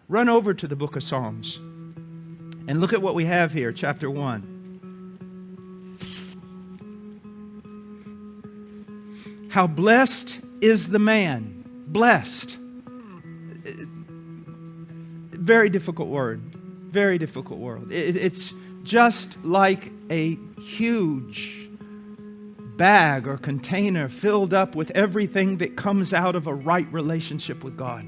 Run over to the book of Psalms and look at what we have here, chapter 1. How blessed is the man. Blessed. Very difficult word. Very difficult word. It's just like a huge bag or container filled up with everything that comes out of a right relationship with God.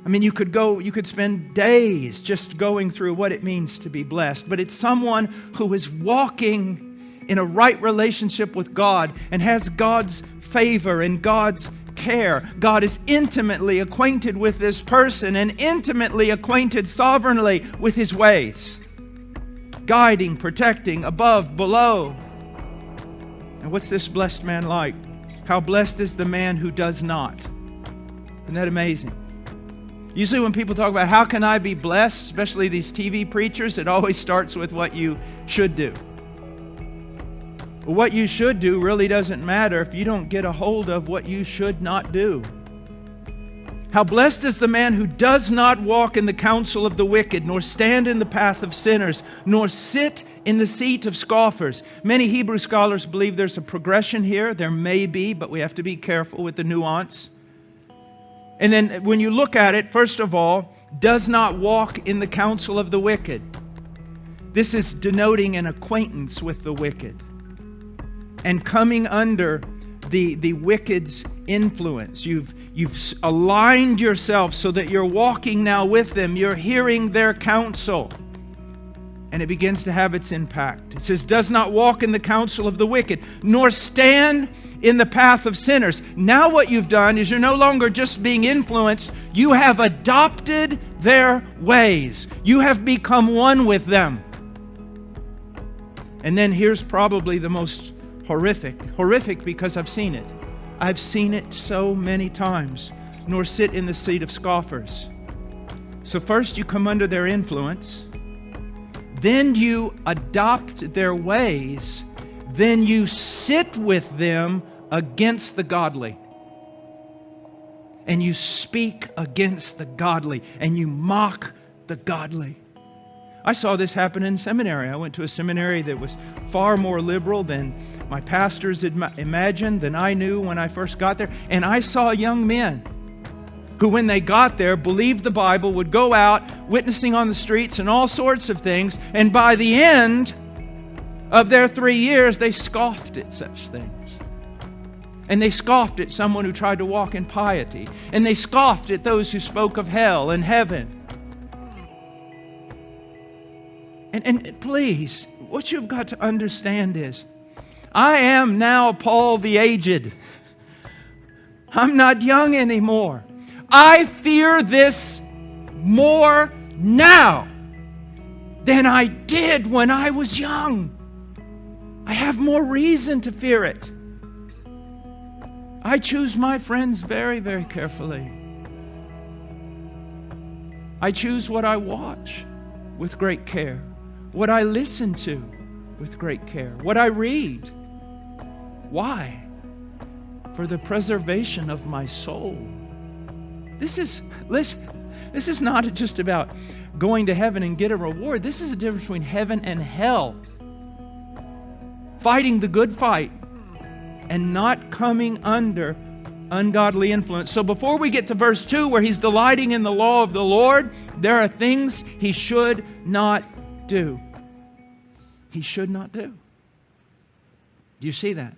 I mean, you could spend days just going through what it means to be blessed, but it's someone who is walking in a right relationship with God and has God's favor and God's care. God is intimately acquainted with this person and intimately acquainted sovereignly with His ways. Guiding, protecting, above, below. And what's this blessed man like? How blessed is the man who does not. Isn't that amazing? Usually when people talk about how can I be blessed, especially these TV preachers, it always starts with what you should do. But what you should do really doesn't matter if you don't get a hold of what you should not do. How blessed is the man who does not walk in the counsel of the wicked, nor stand in the path of sinners, nor sit in the seat of scoffers. Many Hebrew scholars believe there's a progression here. There may be, but we have to be careful with the nuance. And then when you look at it, first of all, does not walk in the counsel of the wicked. This is denoting an acquaintance with the wicked and coming under the wicked's influence. You've aligned yourself so that you're walking now with them. You're hearing their counsel. And it begins to have its impact. It says, does not walk in the counsel of the wicked, nor stand in the path of sinners. Now what you've done is you're no longer just being influenced. You have adopted their ways. You have become one with them. And then here's probably the most horrific because I've seen it. I've seen it so many times. Nor sit in the seat of scoffers. So first you come under their influence. Then you adopt their ways. Then you sit with them against the godly. And you speak against the godly. And you mock the godly. I saw this happen in seminary. I went to a seminary that was far more liberal than my pastors had imagined, than I knew when I first got there. And I saw young men who, when they got there, believed the Bible, would go out witnessing on the streets and all sorts of things. And by the end of their 3 years, they scoffed at such things. And they scoffed at someone who tried to walk in piety. And they scoffed at those who spoke of hell and heaven. And please, what you've got to understand is, I am now Paul the aged. I'm not young anymore. I fear this more now than I did when I was young. I have more reason to fear it. I choose my friends very, very carefully. I choose what I watch with great care. What I listen to with great care. What I read. Why? For the preservation of my soul. This is not just about going to heaven and get a reward. This is the difference between heaven and hell. Fighting the good fight and not coming under ungodly influence. So before we get to verse 2 where he's delighting in the law of the Lord, there are things he should not do. He should not do. Do you see that?